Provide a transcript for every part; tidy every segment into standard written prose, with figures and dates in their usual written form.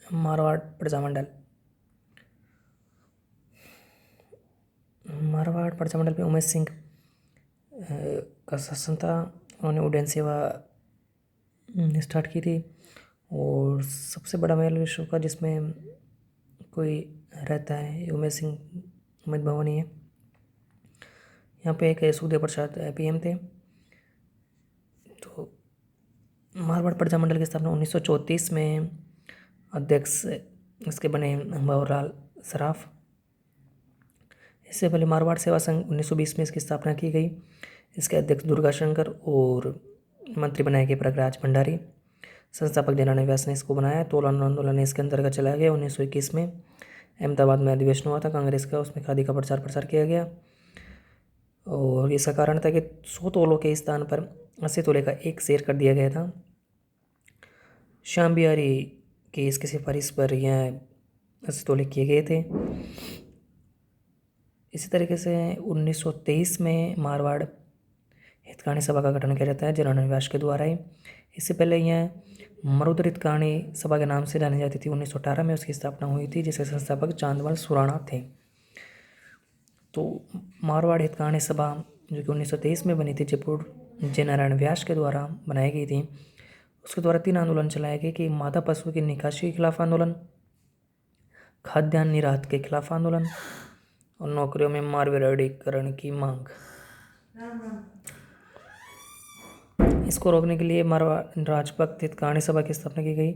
मारवाड़ प्रजामंडल। मारवाड़ प्रजामंडल में उमेश सिंह का शासन था। उन्होंने उड्डयन सेवा स्टार्ट की थी और सबसे बड़ा महल विश्व का जिसमें कोई रहता है ये उमेश सिंह अमित भवन ही है। यहाँ पे एक सुखदेव प्रसाद पीएम थे। तो मारवाड़ प्रजामंडल की स्थापना 1934 में अध्यक्ष इसके बने भंवरलाल सराफ। इससे पहले मारवाड़ सेवा संघ 1920 में इसकी स्थापना की गई। इसके अध्यक्ष दुर्गा शंकर और मंत्री बनाए गए प्रगराज भंडारी। संस्थापक जनार्दन व्यास ने इसको बनाया। तोलन आंदोलन इसके अंतर्गत चलाया गया। 1921 में अहमदाबाद में अधिवेशन हुआ था कांग्रेस का, उसमें खादी का प्रचार प्रसार किया गया और इसका कारण था कि 100 तोलों के स्थान पर 80 तोले का एक शेर कर दिया गया था। श्याम बिहारी की इसकी सिफारिश पर यह 80 तोले किए गए थे। इसी तरीके से 1923 में मारवाड़ हितकाणी सभा का गठन किया जाता है जनार्दन व्यास के द्वारा ही। इससे पहले यह मरुद हितकाणी सभा के नाम से जानी जाती थी। 1918 में उसकी स्थापना हुई थी जिसके संस्थापक चांदमल सुराणा थे। तो मारवाड़ हितकाणी सभा जो कि 1923 में बनी थी, जयपुर जयनारायण व्यास के द्वारा बनाई गई थी। उसके द्वारा 3 आंदोलन चलाए गए कि मादा पशु की निकासी के खिलाफ आंदोलन, खाद्यान्न निर्यात के खिलाफ आंदोलन और नौकरियों में मारवाड़ीकरण की मांग। इसको रोकने के लिए मारवाड़ राजभक्त हितकाणी सभा की स्थापना की गई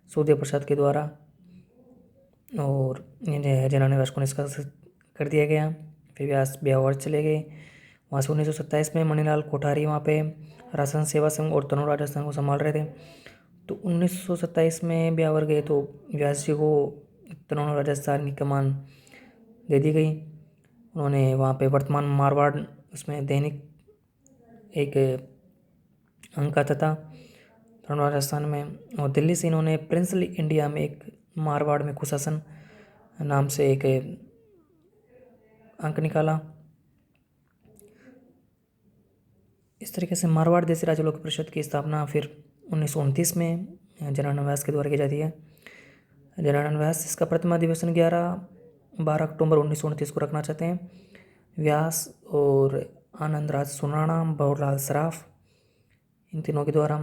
सुखदेव प्रसाद के द्वारा और जनार्दन व्यास को निष्कासित कर दिया गया। फिर व्यास ब्यावर चले गए। वहाँ से 1927 में मणिलाल कोठारी वहाँ पे राशन सेवा संघ और तनु राजस्थान को संभाल रहे थे। तो 1927 में ब्यावर गए तो व्यास जी को तनु राजस्थान की कमान दे दी गई। उन्होंने वहाँ पे वर्तमान मारवाड़ उसमें दैनिक एक अंक आता था तनु राजस्थान में। और दिल्ली से इन्होंने प्रिंसली इंडिया में एक मारवाड़ में कुशासन नाम से एक अंक निकाला। इस तरीके से मारवाड़ देशी राज्य लोक परिषद की स्थापना फिर 1929 में जनार्दन व्यास के द्वारा की जाती है। जनार्दन व्यास इसका प्रथम अधिवेशन 12 अक्टूबर 1929 को रखना चाहते हैं। व्यास और आनंदराज सुराणा, भंवरलाल सराफ, इन तीनों के द्वारा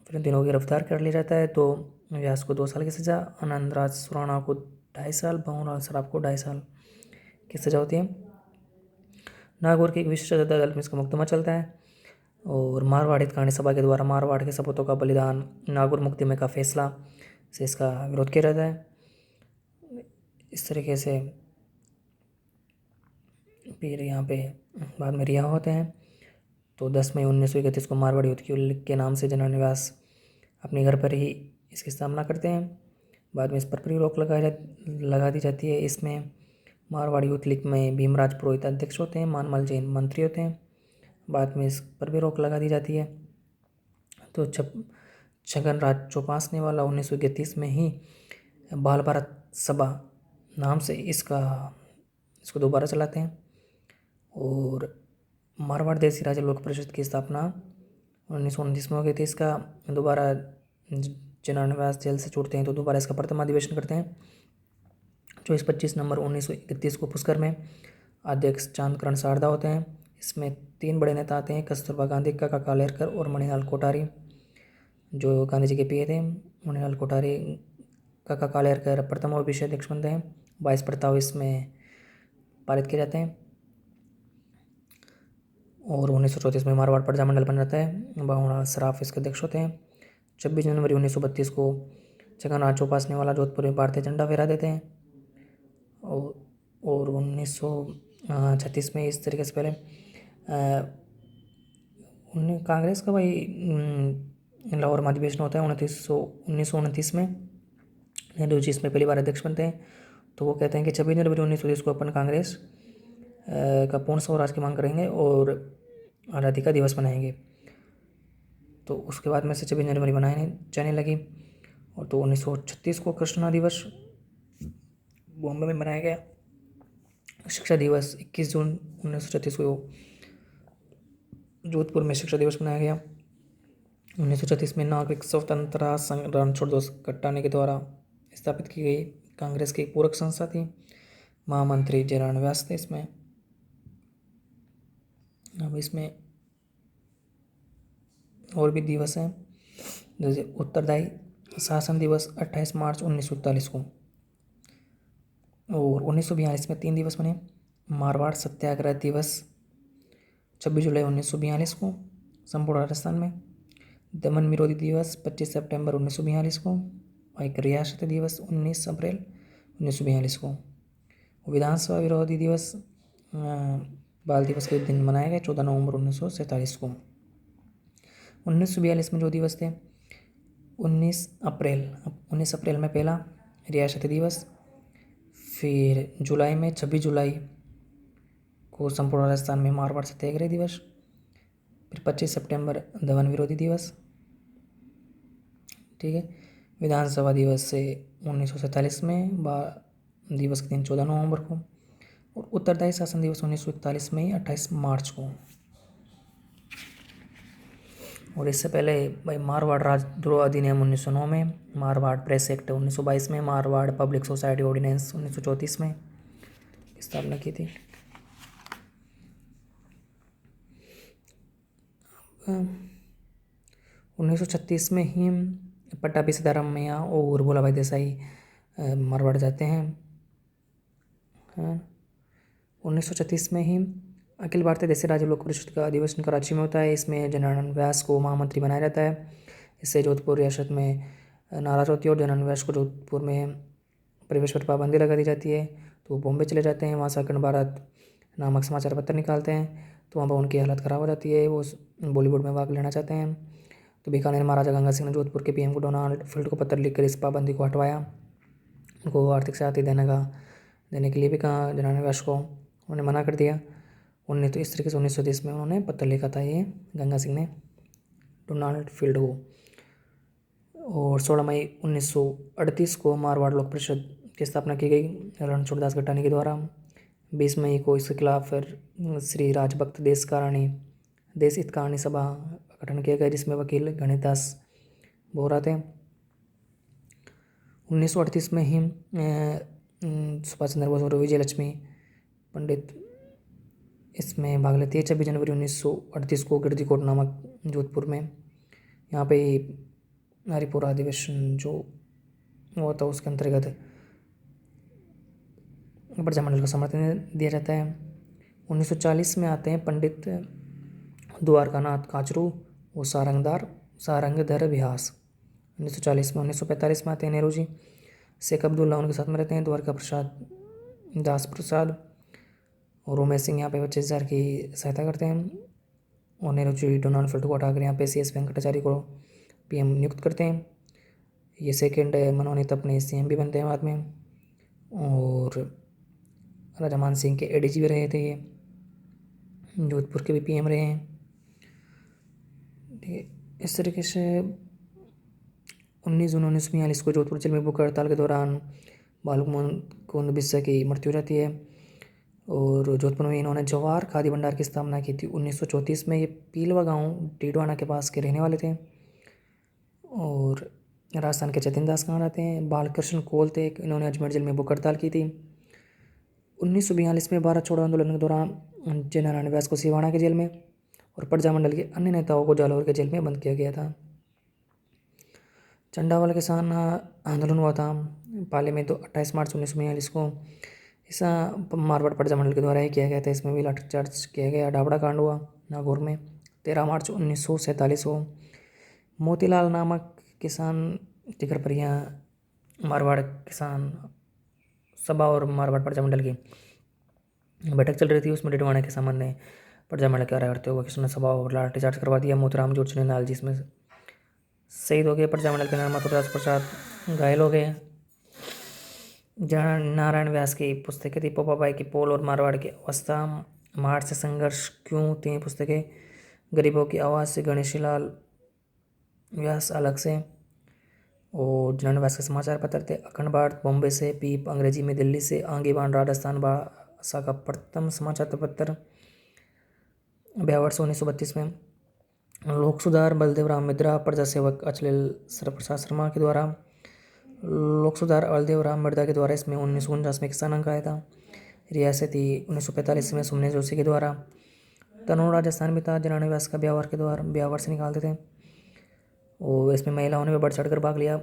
फिर इन तीनों को गिरफ्तार कर लिया जाता है। तो व्यास को 2 साल की सज़ा, आनंदराज सुराणा को 2.5 साल, भंवरलाल सराफ को 2.5 साल की सज़ा होती है। नागौर की एक विशेष अदालत में इसका मुकदमा चलता है और मारवाड़ हितकाणी सभा के द्वारा मारवाड़ के सपूतों का बलिदान, नागौर मुकदमे का फैसला से इसका विरोध किया जाता है। इस तरीके से फिर यहाँ पे बाद में रिहा होते हैं। तो 10 मई 1931 को मारवाड़ युद्ध के के नाम से जनार्दन व्यास अपने घर पर ही इसकी स्थापना करते हैं। बाद में इस पर भी रोक लगा दी जाती है। इसमें मारवाड़ यूथ लीग में भीमराज पुरोहित अध्यक्ष होते हैं, मानमल जैन मंत्री होते हैं। बाद में इस पर भी रोक लगा दी जाती है। तो छगन राज चौपासने वाला 1931 में ही बाल भारत सभा नाम से इसको दोबारा चलाते हैं। और मारवाड़ देशी राज्य लोक परिषद की स्थापना 1929 में हो गई थी। इसका दोबारा जनार्दन व्यास जेल से छूटते हैं तो दोबारा इसका प्रथम अधिवेशन करते हैं। 24-25 नवंबर 1931 को पुष्कर में अध्यक्ष चांदकरण शारदा होते हैं। इसमें 3 बड़े नेता आते हैं, कस्तूरबा गांधी, काका कालेलकर और मणिलाल कोठारी, जो गांधी जी के पीए थे। मणिलाल कोठारी, काका कालेलकर प्रथम और विशेष अध्यक्ष बनते हैं। 22 प्रस्ताव इसमें पारित किए जाते हैं और 1934 में मारवाड़ प्रजामंडल बन जाता है। भंवरलाल सराफ इसके अध्यक्ष होते हैं। 26 जनवरी 1932 को छगन राज चौपासने वाला जोधपुर में भारतीय झंडा फहरा देते हैं और 1936 में इस तरीके से पहले कांग्रेस का लाहौर में अधिवेशन होता है 1929 में। नेहरू जी इसमें पहली बार अध्यक्ष बनते हैं। तो वो कहते हैं कि 26 जनवरी 1930 को अपन कांग्रेस का पूर्ण स्वराज की मांग करेंगे और आज़ादी का दिवस मनाएंगे। तो उसके बाद में से 26 जनवरी मनाने जाने लगी। और तो 1936 को कृष्णा दिवस बॉम्बे में मनाया गया। शिक्षा दिवस 21 जून 1936 को जोधपुर में शिक्षा दिवस मनाया गया। 1936 में नागरिक स्वतंत्रता संग्राम छोड़ दो कट्टाने के द्वारा स्थापित की गई कांग्रेस की पूरक संस्था थी। महामंत्री जयनारायण व्यास थे इसमें। अब इसमें और भी दिवस हैं, जैसे उत्तरदायी शासन दिवस 28 मार्च 1941 को, और 1942 में 3 दिवस बने। मारवाड़ सत्याग्रह दिवस 26 जुलाई 1942 को संपूर्ण राजस्थान में। दमन विरोधी दिवस 25 सितंबर 1942 को, और एक रियासत दिवस 19 अप्रैल 1942 को। विधानसभा विरोधी दिवस बाल दिवस के दिन मनाए गए 14 नवंबर 1947 को। 1942 में जो दिवस थे 19 अप्रैल में पहला रियासती दिवस, फिर जुलाई में 26 जुलाई को संपूर्ण राजस्थान में मारवाड़ सत्याग्रह दिवस, फिर 25 सितंबर दमन विरोधी दिवस, ठीक है। विधानसभा दिवस से 1947 में दिवस के दिन 14 नवंबर को, और उत्तरदायी शासन दिवस 1941 में 28 मार्च को। और इससे पहले भाई मारवाड़ राजद्रोह अधिनियम 1909 में, मारवाड़ प्रेस एक्ट 1922 में, मारवाड़ पब्लिक सोसाइटी ऑर्डिनेंस 1934 में स्थापना की थी। 1936 में ही पट्टाभी सीताराम मैया और भोलाभाई देसाई मारवाड़ जाते हैं। 1936 में ही अखिल भारतीय देसी राज्य लोक परिषद का अधिवेशन कराची में होता है। इसमें जयनारायण व्यास को महामंत्री बनाया जाता है। इससे जोधपुर रियासत में नाराज होती है और जयनारायण व्यास को जोधपुर में प्रवेश पर पाबंदी लगा दी जाती है। तो वो बॉम्बे चले जाते हैं, वहाँ से अखंड भारत नामक समाचार पत्र निकालते हैं। तो वहाँ पर उनकी हालत ख़राब हो जाती है, वो बॉलीवुड में भाग लेना चाहते हैं। तो बीकानेर महाराजा गंगा सिंह ने जोधपुर के पीएम को डोनाल्ड फील्ड को पत्र लिखकर इस पाबंदी को हटवाया। उनको आर्थिक सहायता देने के लिए भी कहा जयनारायण व्यास को, उन्होंने मना कर दिया। तो इस तरीके से 1930 में उन्होंने पत्र लिखा था ये गंगा सिंह ने डोनाल्ड फील्ड को। और 16 मई 1938 को मारवाड़ लोक परिषद की स्थापना की गई रणछोड़ दास गटानी के द्वारा। 20 मई को इसके खिलाफ फिर श्री राजभक्त देश हित कहानी सभा का गठन किया गया, जिसमें वकील गणेशदास बोहरा थे। 1938 में ही सुभाष चंद्र बोस और विजयलक्ष्मी पंडित इसमें भाग लेती है। 26 जनवरी 1938 को गिरदीकोट नामक जोधपुर में, यहाँ पे हरिपुर अधिवेशन जो हुआ था उसके अंतर्गत प्रजामंडल को समर्थन दिया जाता है। 1940 में आते हैं पंडित द्वारकानाथ काचरू और सारंगधर व्यास 1940 में। 1945 में आते हैं नेहरू जी, शेख अब्दुल्ला उनके साथ में रहते हैं, द्वारका प्रसाद दास प्रसाद और उमेश सिंह यहाँ पे 25,000 की सहायता करते हैं। और नेहरू जी डोनाल्ड फील्ड को हटाकर यहाँ पे CS वेंकटाचार्य को PM नियुक्त करते हैं। ये सेकेंड मनोनीत अपने CM भी बनते हैं बाद में। और राजा मान सिंह के ADG भी रहे थे, ये जोधपुर के भी PM रहे हैं। ठीक है, इस तरीके से 19 जून 1942 को जोधपुर जेल में भूख हड़ताल के दौरान बालकुमुकुंद बिस्सा की मृत्यु हो जाती है। और जोधपुर में इन्होंने जवाहर खादी भंडार की स्थापना की थी 1934 में। ये पीलवा गांव डीडवाना के पास के रहने वाले थे। और राजस्थान के जतिन दास कहाँ रहते हैं, बालकृष्ण कोल थे, इन्होंने अजमेर जेल में भूख हड़ताल की थी। 1942 में भारत छोड़ो आंदोलन के दौरान जयनारायण व्यास को सिवाना के जेल में और प्रजामंडल के अन्य नेताओं को जालौर के जेल में बंद किया गया था। चंडावल किसान आंदोलन हुआ था पाले में 28 मार्च 1942 को। इस मारवाड़ प्रजामंडल के द्वारा ही किया गया था। इसमें भी लाठीचार्ज किया गया। डाबड़ा कांड हुआ नागौर में 13 मार्च 1947 को। मोतीलाल नामक किसान टिकरपरिया मारवाड़ किसान सभा और मारवाड़ प्रजामंडल की बैठक चल रही थी, उसमें डिडवाना के सामने प्रजामंडल के कार्यकर्ताओं को किसान सभा और लाठीचार्ज करवा दिया। मोतीराम जोड़ चुनीलाल जी इसमें शहीद हो गए। प्रजामंडल के निर्माता राज प्रसाद घायल हो गए। नारायण व्यास की पुस्तकें थी पोपाबाई की पोल और मारवाड़ की अवस्था, मार्च से संघर्ष क्यों, 3 पुस्तकें। गरीबों की आवाज़ से गणेशीलाल व्यास अलग से। और जयनारायण व्यास के समाचार पत्र थे अखंड भारत बॉम्बे से, पीप अंग्रेजी में दिल्ली से, आंगीवान राजस्थान भाषा का प्रथम समाचार पत्र। ब्यावर्ष 1932 में लोक सुधार बलदेव राम मिद्रा, प्रजा सेवक अचलिल सरप्रसाद शर्मा के द्वारा लोक सुधार बलदेव राम मिर्दा के द्वारा इसमें 1949 में किसान अंक आया था। रियासती 1945 में सुमने जोशी के द्वारा। तनोड़ राजस्थान में था, जनानी व्यास का ब्यावर के द्वारा ब्यावर से निकालते थे। और इसमें महिलाओं ने भी बढ़ चढ़ कर भाग लिया।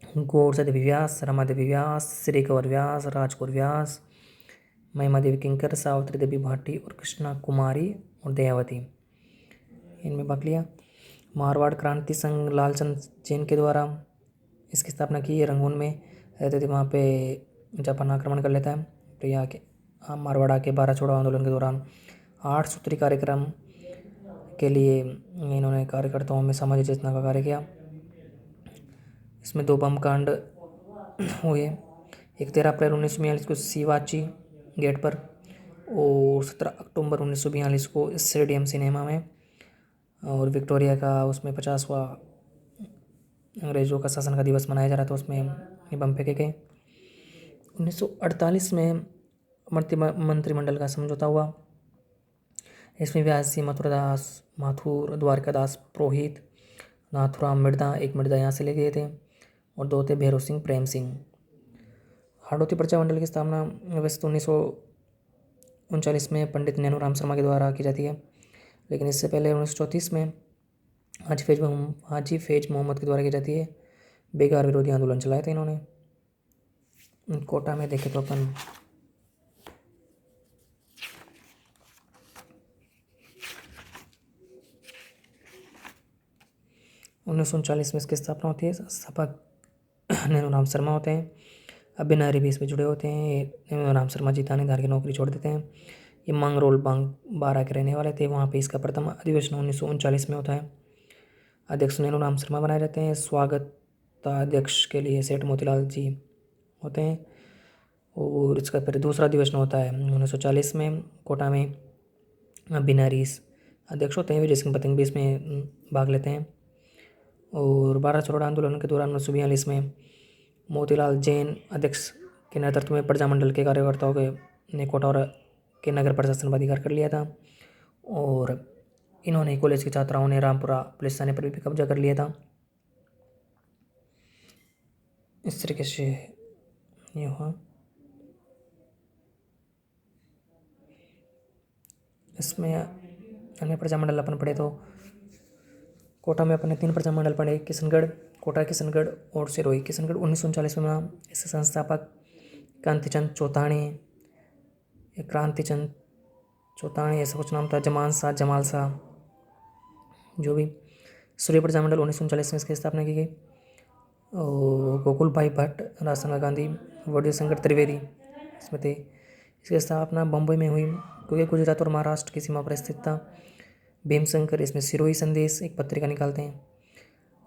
गौरसा देवी व्यास, रमा देवी व्यास, श्री कंवर व्यास, राजकौर व्यास, महिमा देवी किंकर, सावित्री देवी भाटी और कृष्णा कुमारी और दयावती, इनमें भाग लिया। मारवाड़ क्रांति संघ लालचंद सेन के द्वारा इसकी स्थापना की। रंगून में रहते थे, वहाँ पे जापान आक्रमण कर लेता है। तो यहाँ के मारवाड़ा के 12 छोड़ो आंदोलन के दौरान 8 सूत्री कार्यक्रम के लिए इन्होंने कार्यकर्ताओं में सामाजिक चेतना का कार्य किया। इसमें 2 बम कांड हुए, एक 13 अप्रैल 1942 को शिवाची गेट पर और 17 अक्टूबर 1942 को स्टेडियम सिनेमा में। और विक्टोरिया का उसमें 50वां अंग्रेजों का शासन का दिवस मनाया जा रहा था, उसमें ये बम फेंके गए। 1948 में मंत्रिमंडल का समझौता हुआ। इसमें व्यासी मथुरदास माथुर, द्वारकादास पुरोहित, नाथुराम मिर्दा, एक मिर्दा यहाँ से ले गए थे, और 2 थे भैरव सिंह, प्रेम सिंह। हाड़ौती प्रजा मंडल की स्थापना वैसे तो 1939 में पंडित नैनूराम शर्मा के द्वारा की जाती है, लेकिन इससे पहले 1934 में हाजी फैज मोहम्मद के द्वारा की जाती है। बेगार विरोधी आंदोलन चलाए थे इन्होंने। कोटा में देखे तो अपन 1939 में इसकी स्थापना होती है। संस्थापक नैनूराम शर्मा होते हैं। अब बिनारी भी इसमें जुड़े होते हैं। नैनूराम शर्मा जी थानेदार की नौकरी छोड़ देते हैं। ये मंगरोल बारा के रहने वाले थे। वहाँ पे इसका प्रथम अधिवेशन 1939 में होता है। अध्यक्ष नैनूराम शर्मा बनाए जाते हैं। स्वागताध्यक्ष के लिए सेठ मोतीलाल जी होते हैं। और इसका फिर दूसरा अधिवेशन होता है 1940 में कोटा में। बिनारी अध्यक्ष होते हैं। विजय सिंह पतंग भी इसमें भाग लेते हैं। और 12 छोड़ो आंदोलन के दौरान 1942 में मोतीलाल जैन अध्यक्ष के नेतृत्व में प्रजामंडल के कार्यकर्ताओं ने कोटा के नगर प्रशासन पर अधिकार कर लिया था। और इन्होंने कॉलेज की छात्राओं ने रामपुरा पुलिस थाने पर भी कब्जा कर लिया था। इस तरीके से ये हुआ। इसमें अन्य प्रजामंडल अपन पढ़े तो कोटा में अपने 3 प्रजामंडल पढ़े, किशनगढ़, कोटा किशनगढ़ और सिरोही। किशनगढ़ 1939 में बना। इसके संस्थापक क्रांतिचंद चौतानी ऐसा कुछ नाम था, जमाल शाह जो भी। सूर्य प्रजामंडल 1939 में इसकी स्थापना की गई। और गोकुल भाई भट्ट, राजशंकर गांधी, वर्दी शंकर त्रिवेदी इसमें थे। इसकी स्थापना बम्बई में हुई, क्योंकि गुजरात और महाराष्ट्र की सीमा पर स्थित था। भीमशंकर इसमें सिरोही संदेश एक पत्रिका निकालते हैं।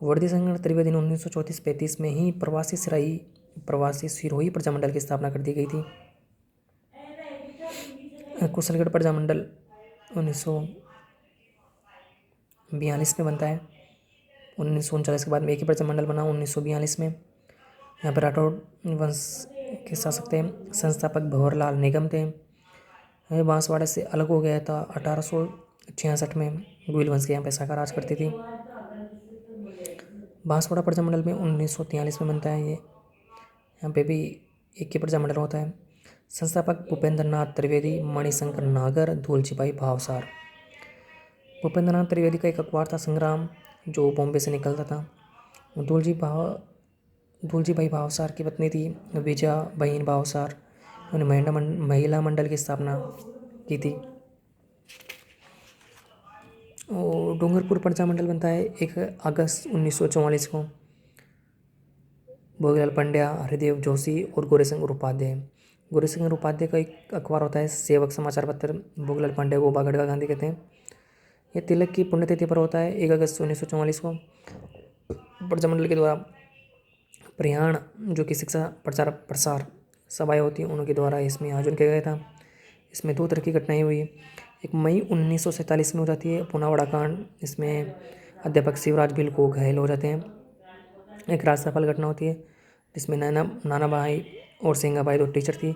वर्दी शंकर त्रिवेदी ने 1934-35 में ही प्रवासी सिरोही प्रजामंडल की स्थापना कर दी गई थी। कुशलगढ़ प्रजामंडल 1942 में बनता है। 1939 के बाद में एक ही प्रजामंडल बना 1942 में। यहाँ पर राठौड़ वंश के शासक थे। संस्थापक भंवरलाल निगम थे। बांसवाड़ा से अलग हो गया था 1866 में। गुइल वंश के यहाँ पे शाखा राज करती थी। बांसवाड़ा प्रजामंडल में 1943 में बनता है। ये यहाँ पे भी एक ही प्रजामंडल होता है। संस्थापक भूपेंद्र नाथ त्रिवेदी, मणिशंकर नागर, धूलजीभाई भावसार। भूपेंद्र नाथ त्रिवेदी का एक अखबार था संग्राम, जो बॉम्बे से निकलता था। धूलजीभाई भावसार की पत्नी थी विजया बहन भावसार। उन्होंने महिला मंडल की स्थापना की थी। और डूंगरपुर प्रजामंडल बनता है 1 अगस्त 1944 को। भोगीलाल पंड्या, हरिदेव जोशी और गौरीशंकर उपाध्याय का एक अखबार होता है सेवक समाचार पत्र। भोगीलाल पांड्या को बागड़ का गांधी कहते हैं। ये तिलक की पुण्यतिथि पर होता है 1 अगस्त 1944 को। प्रजामंडल के द्वारा प्रयाण जो कि शिक्षा प्रचार प्रसार सभाएँ होती हैं, उनके द्वारा इसमें आयोजन किया गया था। इसमें 2 तरह की घटनाएँ हुई। एक मई 1947 में हो जाती है पुनावाड़ा कांड। इसमें अध्यापक शिवराज भिल को घायल हो जाते हैं। एक राजसफल घटना होती है जिसमें नानाबाई और सिंगाबाई 2 टीचर थी।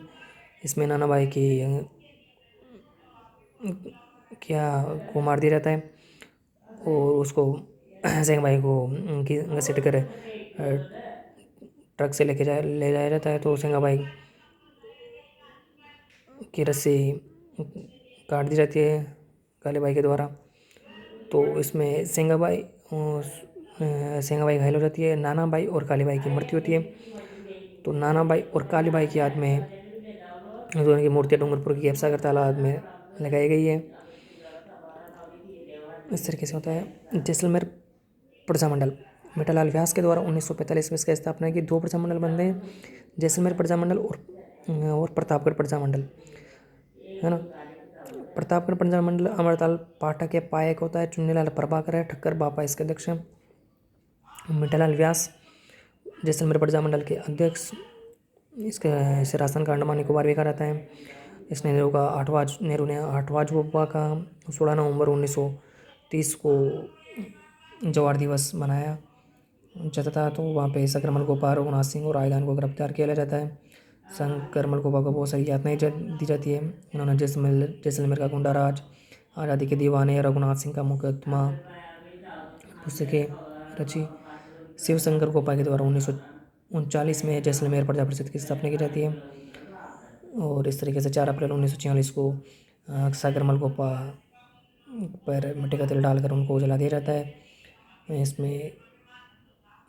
इसमें नानाबाई को मार दिया जाता है और उसको सिंगाबाई को घसीट कर ट्रक से ले जाया जाता है तो सिंगाबाई की रस्सी काट दी जाती है कालीबाई के द्वारा। तो इसमें सिंगाबाई घायल हो जाती है, नानाबाई और कालीबाई की मृत्यु होती है। तो नानाबाई और कालीबाई की याद में दोनों की मूर्तियाँ डूंगरपुर की एब्सागर तालाब में लगाई गई है। इस तरीके से होता है। जैसलमेर प्रजामंडल मीठालाल व्यास के द्वारा 1945 में इसकी स्थापना की। 2 प्रजामंडल बनते हैं, जैसलमेर प्रजामंडल और प्रतापगढ़ प्रजामंडल, है ना। प्रतापगढ़ प्रजामंडल अमरताल पाठक है, पायक होता है, चुन्नीलाल प्रभाकर है, ठक्कर बापा इसके अध्यक्ष हैं। मीठालाल व्यास जैसलमेर प्रजामंडल के अध्यक्ष। इसे राजस्थान का अंडमान निकोबार भी कहा जाता है। इसने नेहरू ने 8वां जुब्बा का 16 नवंबर 1930 को जवाहर दिवस मनाया जाता था। तो वहाँ पे संक्रमण गोपाल, रघुनाथ सिंह और आयदान को गिरफ्तार किया जाता है। संक्रमण गोपाल को बहुत सारी यातनाएं दी जाती है। उन्होंने जैसलमेर का गुंडा राज, आज़ादी के दीवाने, रघुनाथ सिंह का मुकदमा पुस्तकें रची। शिवशंकर गोपाल के द्वारा 1939 में जैसलमेर प्रजा परिषद की स्थापना की जाती है। और इस तरीके से 4 अप्रैल 1946 को सागरमल गोपा पर मिट्टी का तेल डालकर उनको जला दिया जाता है। इसमें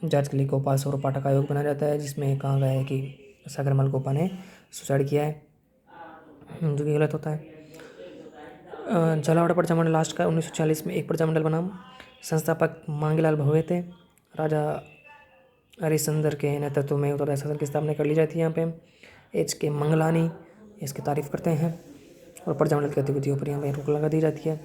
जांच के लिए गोपाल सौरभ पाठक आयोग बनाया जाता है, जिसमें कहा गया है कि सागरमल गोपा ने सुसाइड किया है, जो कि गलत होता है। झालावाड़ प्रजामंडल लास्ट का 1940 में एक प्रजामंडल बना। संस्थापक मांगीलाल भवे थे। राजा हरिश्चंद्र के नेतृत्व में उत्तरदायी शासन की स्थापना कर ली जाती है। यहाँ पे HK मंगलानी इसकी तारीफ करते हैं और प्रजामंडल की गतिविधियों पर यहाँ पे रोक लगा दी जाती है।